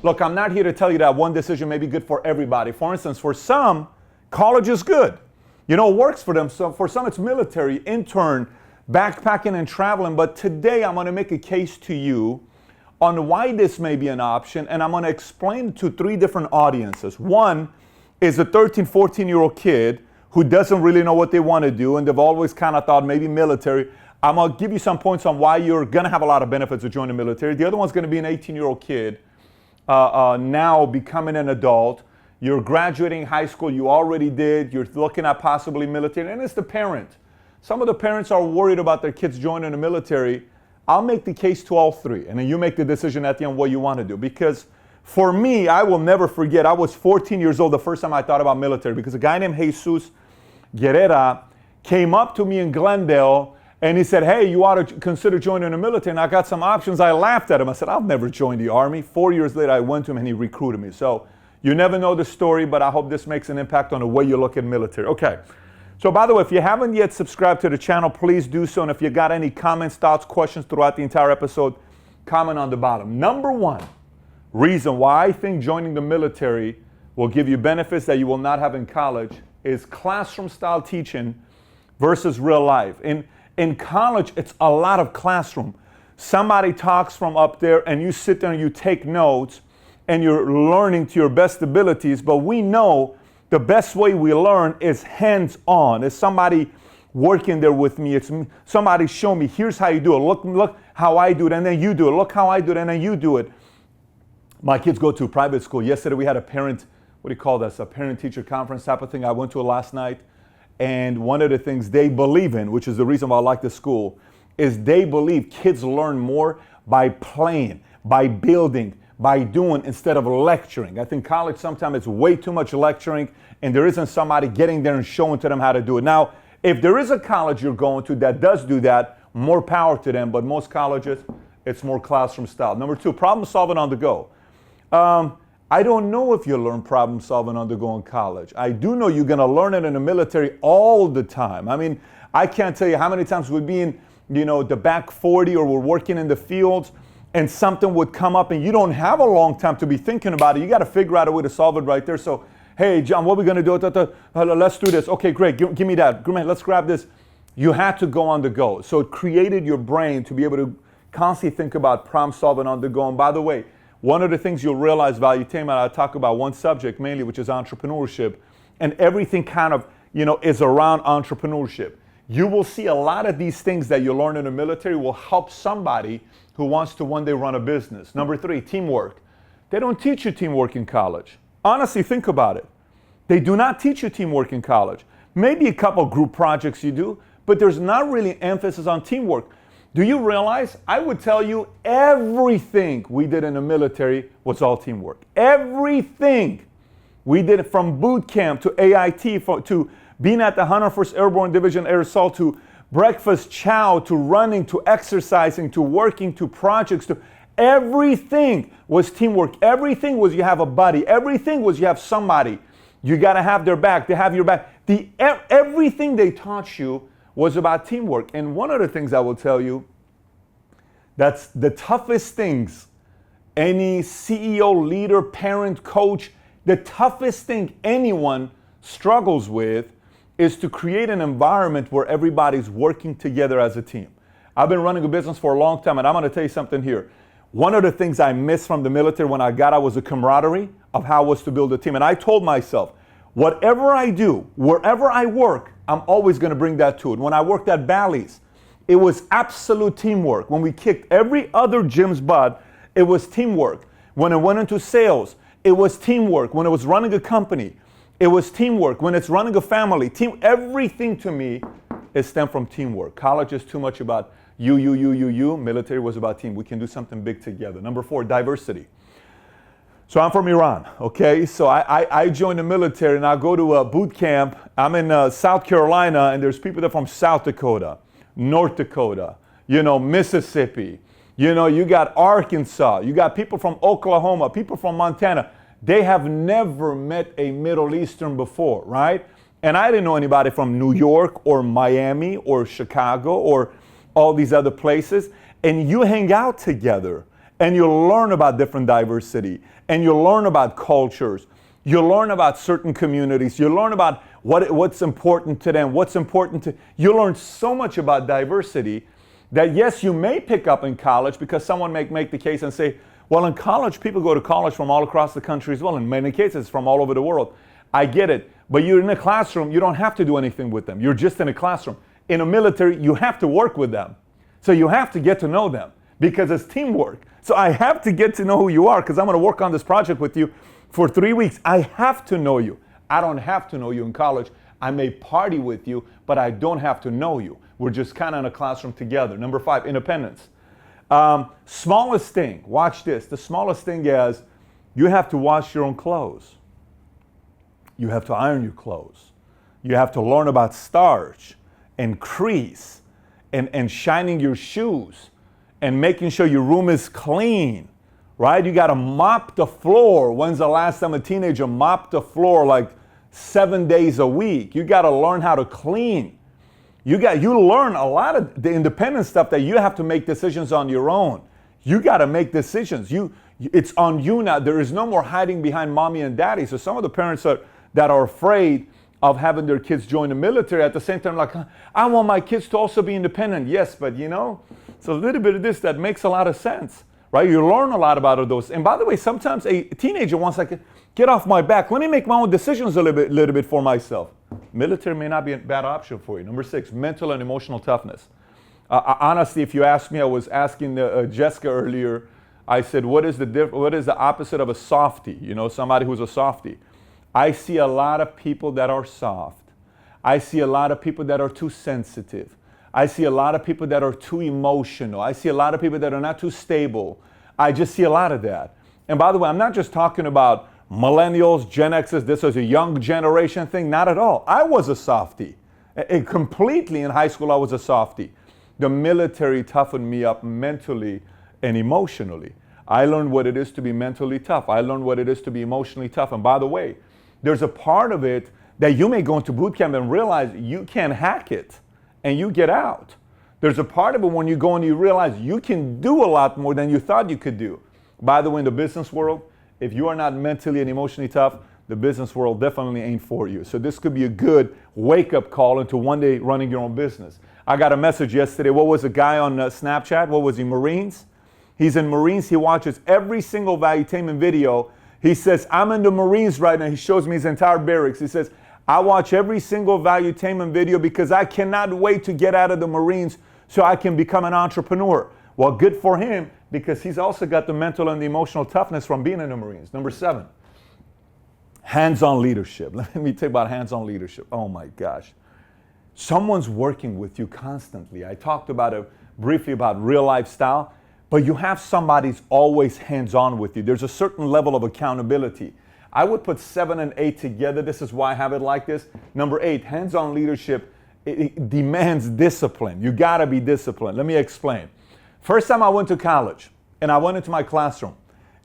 Look, I'm not here to tell you that one decision may be good for everybody. For instance, for some, college is good. You know, it works for them. So for some, it's military, intern, backpacking and traveling. But today, I'm going to make a case to you on why this may be an option. And I'm going to explain to three different audiences. One is a 13, 14-year-old kid who doesn't really know what they want to do. And they've always kind of thought maybe military. I'm going to give you some points on why you're going to have a lot of benefits of joining the military. The other one's going to be an 18-year-old kid now becoming an adult. You're graduating high school, you already did, you're looking at possibly military, and it's the parent. Some of the parents are worried about their kids joining the military. I'll make the case to all three, and then you make the decision at the end what you want to do. Because for me, I will never forget, I was 14 years old the first time I thought about military, because a guy named Jesus Guerrera came up to me in Glendale, and he said, hey, you ought to consider joining the military. And I got some options. I laughed at him. I said, I'll never join the Army. 4 years later, I went to him and he recruited me. So you never know the story, but I hope this makes an impact on the way you look at military. Okay. So by the way, if you haven't yet subscribed to the channel, please do so. And if you got any comments, thoughts, questions throughout the entire episode, comment on the bottom. Number one reason why I think joining the military will give you benefits that you will not have in college is classroom style teaching versus real life. In college, it's a lot of classroom. Somebody talks from up there and you sit there and you take notes and you're learning to your best abilities. But we know the best way we learn is hands-on. It's somebody working there with me. It's somebody show me, here's how you do it. Look how I do it, and then you do it. Look how I do it, and then you do it. My kids go to a private school. Yesterday we had a parent-teacher conference type of thing. I went to it last night. And one of the things they believe in, which is the reason why I like the school, is they believe kids learn more by playing, by building, by doing instead of lecturing. I think college sometimes it's way too much lecturing and there isn't somebody getting there and showing to them how to do it. Now, if there is a college you're going to that does do that, more power to them, but most colleges, it's more classroom style. Number two, problem solving on the go. I don't know if you learn problem solving on the go in college. I do know you're going to learn it in the military all the time. I mean, I can't tell you how many times we'd be in, the back 40 or we're working in the fields and something would come up and you don't have a long time to be thinking about it. You got to figure out a way to solve it right there. So, hey, John, what are we going to do? Let's do this. Okay, great. Give me that. Let's grab this. You had to go on the go. So it created your brain to be able to constantly think about problem solving on the go. And by the way, one of the things you'll realize, Valuetainment, I talk about one subject mainly, which is entrepreneurship, and everything kind of, is around entrepreneurship. You will see a lot of these things that you learn in the military will help somebody who wants to one day run a business. Number three, teamwork. They don't teach you teamwork in college. Honestly, think about it. They do not teach you teamwork in college. Maybe a couple group projects you do, but there's not really emphasis on teamwork. Do you realize, I would tell you everything we did in the military was all teamwork. Everything. We did it from boot camp to AIT, to being at the 101st Airborne Division Air Assault, to breakfast chow, to running, to exercising, to working, to projects, to everything was teamwork. Everything was you have a buddy. Everything was you have somebody. You got to have their back. They have your back. Everything they taught you was about teamwork. And one of the things I will tell you, that's the toughest things any CEO, leader, parent, coach, the toughest thing anyone struggles with is to create an environment where everybody's working together as a team. I've been running a business for a long time, and I'm going to tell you something here. One of the things I missed from the military when I got out was the camaraderie of how it was to build a team. And I told myself, whatever I do, wherever I work, I'm always going to bring that to it. When I worked at Bally's, it was absolute teamwork. When we kicked every other gym's butt, it was teamwork. When I went into sales, it was teamwork. When I was running a company, it was teamwork. When it's running a family, everything to me is stemmed from teamwork. College is too much about you. Military was about team. We can do something big together. Number four, diversity. So I'm from Iran, okay? So I joined the military and I go to a boot camp. I'm in South Carolina and there's people that are from South Dakota, North Dakota, Mississippi. You got Arkansas. You got people from Oklahoma, people from Montana. They have never met a Middle Eastern before, right? And I didn't know anybody from New York or Miami or Chicago or all these other places. And you hang out together. And you'll learn about different diversity. And you'll learn about cultures. You'll learn about certain communities. You'll learn about what's important to them, you'll learn so much about diversity that yes, you may pick up in college, because someone may make the case and say, well, in college, people go to college from all across the country as well. In many cases, from all over the world. I get it. But you're in a classroom, you don't have to do anything with them. You're just in a classroom. In a military, you have to work with them. So you have to get to know them, because it's teamwork. So I have to get to know who you are, because I'm going to work on this project with you for 3 weeks. I have to know you. I don't have to know you in college. I may party with you, but I don't have to know you. We're just kind of in a classroom together. Number 5, independence. Smallest thing, watch this. The smallest thing is you have to wash your own clothes. You have to iron your clothes. You have to learn about starch and crease and shining your shoes and making sure your room is clean, right? You got to mop the floor. When's the last time a teenager mopped the floor like 7 days a week? You got to learn how to clean. You learn a lot of the independent stuff that you have to make decisions on your own. You got to make decisions. It's on you now. There is no more hiding behind mommy and daddy. So some of the parents that are afraid of having their kids join the military, at the same time, like, I want my kids to also be independent. Yes, but it's a little bit of this that makes a lot of sense, right? You learn a lot about those. And by the way, sometimes a teenager wants, like, get off my back. Let me make my own decisions a little bit for myself. Military may not be a bad option for you. Number 6, mental and emotional toughness. Honestly, if you ask me, I was asking Jessica earlier, I said, what is the opposite of a softie? Somebody who's a softie. I see a lot of people that are soft. I see a lot of people that are too sensitive. I see a lot of people that are too emotional. I see a lot of people that are not too stable. I just see a lot of that. And by the way, I'm not just talking about millennials, Gen Xers, this is a young generation thing. Not at all. I was a softie. Completely in high school, I was a softie. The military toughened me up mentally and emotionally. I learned what it is to be mentally tough. I learned what it is to be emotionally tough. And by the way, there's a part of it that you may go into boot camp and realize you can't hack it and you get out. There's a part of it when you go and you realize you can do a lot more than you thought you could do. By the way, in the business world, if you are not mentally and emotionally tough, the business world definitely ain't for you. So this could be a good wake-up call into one day running your own business. I got a message yesterday. What was a guy on Snapchat? What was he, Marines? He's in Marines. He watches every single Valuetainment video. He says, I'm in the Marines right now. He shows me his entire barracks. He says, I watch every single Valuetainment video because I cannot wait to get out of the Marines so I can become an entrepreneur. Well, good for him, because he's also got the mental and the emotional toughness from being in the Marines. Number 7, hands-on leadership. Let me talk about hands-on leadership. Oh my gosh. Someone's working with you constantly. I talked about it briefly about real lifestyle, but you have somebody who's always hands-on with you. There's a certain level of accountability. I would put 7 and 8 together. This is why I have it like this. Number 8, hands-on leadership, it demands discipline. You gotta be disciplined. Let me explain. First time I went to college and I went into my classroom,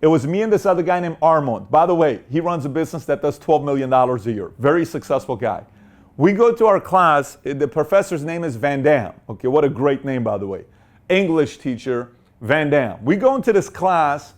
it was me and this other guy named Armand. By the way, he runs a business that does $12 million a year. Very successful guy. We go to our class. The professor's name is Van Dam. Okay, what a great name, by the way. English teacher, Van Dam. We go into this class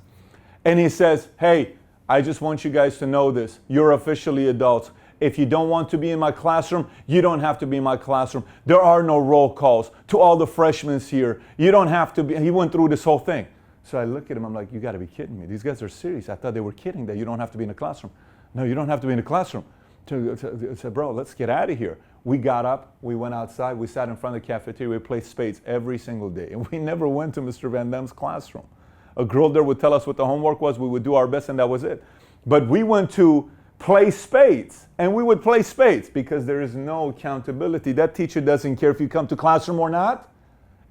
and he says, hey, I just want you guys to know this. You're officially adults. If you don't want to be in my classroom, you don't have to be in my classroom. There are no roll calls. To all the freshmen here, you don't have to be. He went through this whole thing. So I look at him, I'm like, you gotta be kidding me. These guys are serious. I thought they were kidding that you don't have to be in the classroom. No, you don't have to be in the classroom. I said, bro, let's get out of here. We got up, we went outside, we sat in front of the cafeteria, we played spades every single day. And we never went to Mr. Van Dam's classroom. A girl there would tell us what the homework was, we would do our best, and that was it. But we went to play spades, and we would play spades because there is no accountability. That teacher doesn't care if you come to classroom or not.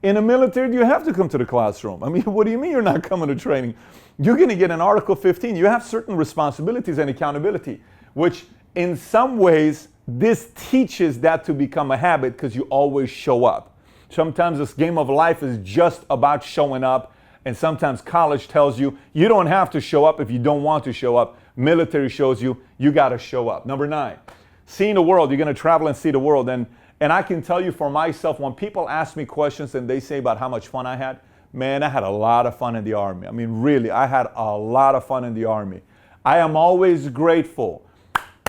In the military, you have to come to the classroom. I mean, what do you mean you're not coming to training? You're going to get an Article 15. You have certain responsibilities and accountability, which in some ways, this teaches that to become a habit because you always show up. Sometimes this game of life is just about showing up, and sometimes college tells you you don't have to show up if you don't want to show up. Military shows you got to show up. Number 9, seeing the world. You're going to travel and see the world. And I can tell you for myself, when people ask me questions and they say about how much fun I had, Man, I had a lot of fun in the Army. I mean, really, I had a lot of fun in the Army. I am always grateful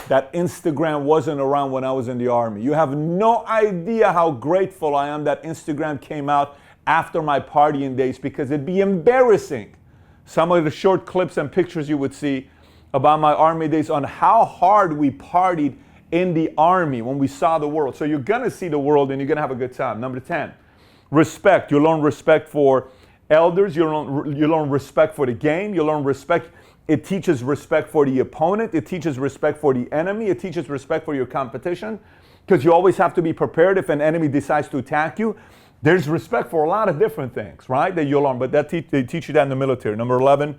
that Instagram wasn't around when I was in the Army. You have no idea how grateful I am that Instagram came out after my partying days, because it'd be embarrassing. Some of the short clips and pictures you would see about my Army days on how hard we partied in the Army when we saw the world. So you're gonna see the world and you're gonna have a good time. Number 10, respect. You learn respect for elders. You learn respect for the game. You learn respect. It teaches respect for the opponent. It teaches respect for the enemy. It teaches respect for your competition, because you always have to be prepared if an enemy decides to attack you. There's respect for a lot of different things, right, that you'll learn. But they teach you that in the military. Number 11,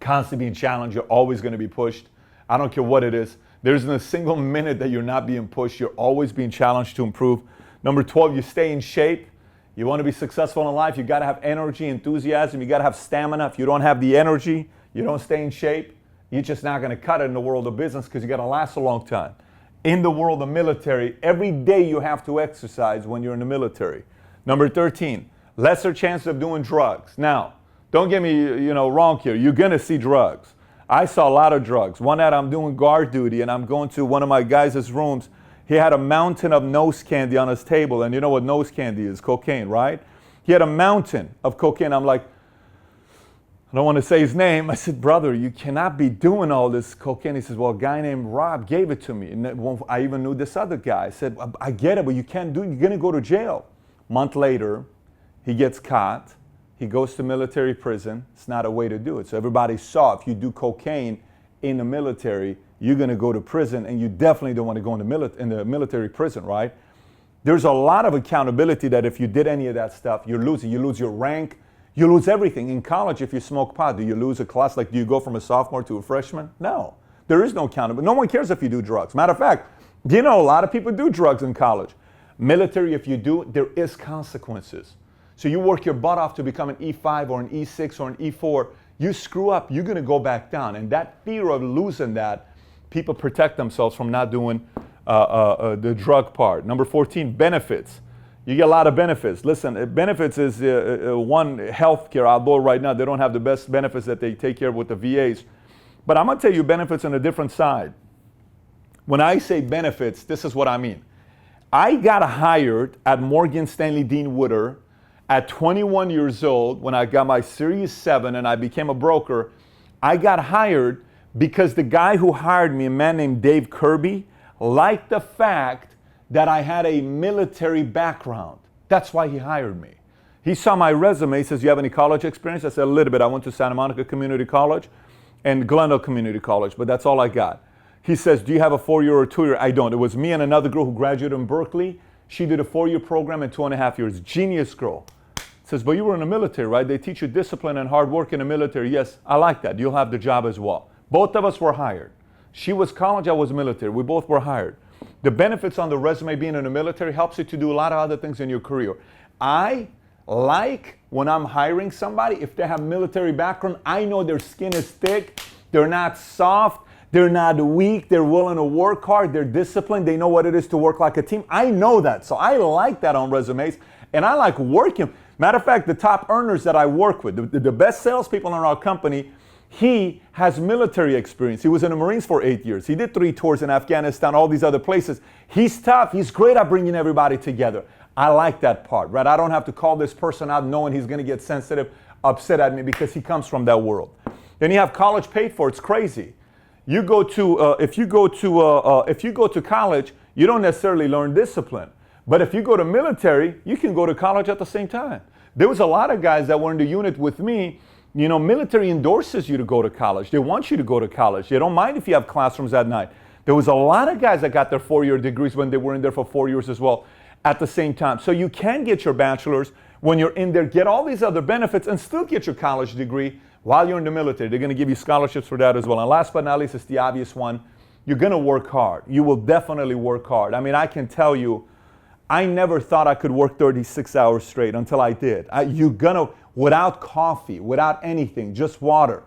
constantly being challenged. You're always going to be pushed. I don't care what it is. There isn't a single minute that you're not being pushed. You're always being challenged to improve. Number 12, you stay in shape. You want to be successful in life, you got to have energy, enthusiasm. You got to have stamina. If you don't have the energy, you don't stay in shape, you're just not going to cut it in the world of business, because you got to last a long time. In the world of military, every day you have to exercise when you're in the military. Number 13, lesser chance of doing drugs. Now, don't get me wrong here. You're going to see drugs. I saw a lot of drugs. One night I'm doing guard duty and I'm going to one of my guys' rooms. He had a mountain of nose candy on his table. And you know what nose candy is? Cocaine, right? He had a mountain of cocaine. I'm like, I don't want to say his name. I said, brother, you cannot be doing all this cocaine. He says, well, a guy named Rob gave it to me. And I even knew this other guy. I said, I get it, but you can't do it. You're going to go to jail. Month later, he gets caught. He goes to military prison. It's not a way to do it. So everybody saw, if you do cocaine in the military, you're going to go to prison, and you definitely don't want to go in the military prison, right? There's a lot of accountability that if you did any of that stuff, you're losing. You lose your rank. You lose everything. In college, if you smoke pot, do you lose a class? Like, do you go from a sophomore to a freshman? No. There is no accountability. No one cares if you do drugs. Matter of fact, a lot of people do drugs in college. Military, if you do, there is consequences. So you work your butt off to become an E5 or an E6 or an E4. You screw up, you're going to go back down. And that fear of losing that, people protect themselves from not doing the drug part. Number 14, benefits. You get a lot of benefits. Listen, benefits is one, healthcare. Although right now they don't have the best benefits that they take care of with the VAs. But I'm going to tell you benefits on a different side. When I say benefits, this is what I mean. I got hired at Morgan Stanley Dean Witter at 21 years old when I got my Series 7 and I became a broker. I got hired because the guy who hired me, a man named Dave Kirby, liked the fact that I had a military background. That's why he hired me. He saw my resume. He says, you have any college experience? I said, a little bit. I went to Santa Monica Community College and Glendale Community College, but that's all I got. He says, do you have a 4-year or 2-year? I don't. It was me and another girl who graduated in Berkeley. She did a 4-year program in 2.5 years. Genius girl. Says, but you were in the military, right? They teach you discipline and hard work in the military. Yes, I like that. You'll have the job as well. Both of us were hired. She was college, I was military. We both were hired. The benefits on the resume being in the military helps you to do a lot of other things in your career. I like when I'm hiring somebody, if they have military background, I know their skin is thick, they're not soft, they're not weak, they're willing to work hard, they're disciplined, they know what it is to work like a team. I know that, so I like that on resumes, and I like working. Matter of fact, the top earners that I work with, the best salespeople in our company, he has military experience. He was in the Marines for 8 years. He did 3 tours in Afghanistan, all these other places. He's tough. He's great at bringing everybody together. I like that part, right? I don't have to call this person out knowing he's going to get sensitive, upset at me because he comes from that world. Then you have college paid for. It's crazy. You go to if you go to college, you don't necessarily learn discipline. But if you go to military, you can go to college at the same time. There was a lot of guys that were in the unit with me. Military endorses you to go to college. They want you to go to college. They don't mind if you have classrooms at night. There was a lot of guys that got their 4-year degrees when they were in there for 4 years as well at the same time. So you can get your bachelor's when you're in there, get all these other benefits, and still get your college degree while you're in the military. They're going to give you scholarships for that as well. And last but not least, it's the obvious one. You're going to work hard. You will definitely work hard. I mean, I can tell you, I never thought I could work 36 hours straight until I did. You're going to, without coffee, without anything, just water,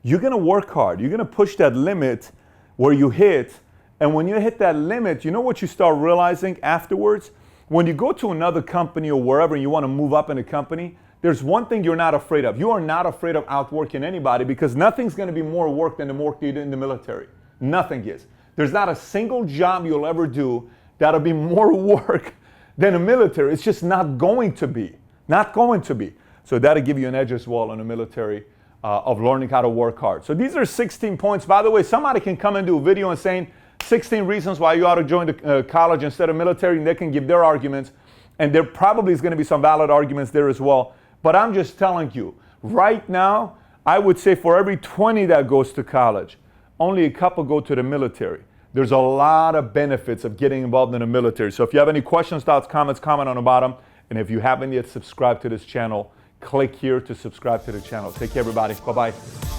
you're going to work hard. You're going to push that limit where you hit. And when you hit that limit, you know what you start realizing afterwards? When you go to another company or wherever and you want to move up in a company, there's one thing you're not afraid of. You are not afraid of outworking anybody, because nothing's going to be more work than the work you do in the military. Nothing is. There's not a single job you'll ever do that'll be more work than the military. It's just not going to be. Not going to be. So that'll give you an edge as well in the military of learning how to work hard. So these are 16 points. By the way, somebody can come and do a video and saying 16 reasons why you ought to join the college instead of military, and they can give their arguments. And there probably is going to be some valid arguments there as well. But I'm just telling you, right now, I would say for every 20 that goes to college, only a couple go to the military. There's a lot of benefits of getting involved in the military. So if you have any questions, thoughts, comments, comment on the bottom. And if you haven't yet subscribed to this channel, click here to subscribe to the channel. Take care, everybody. Bye-bye.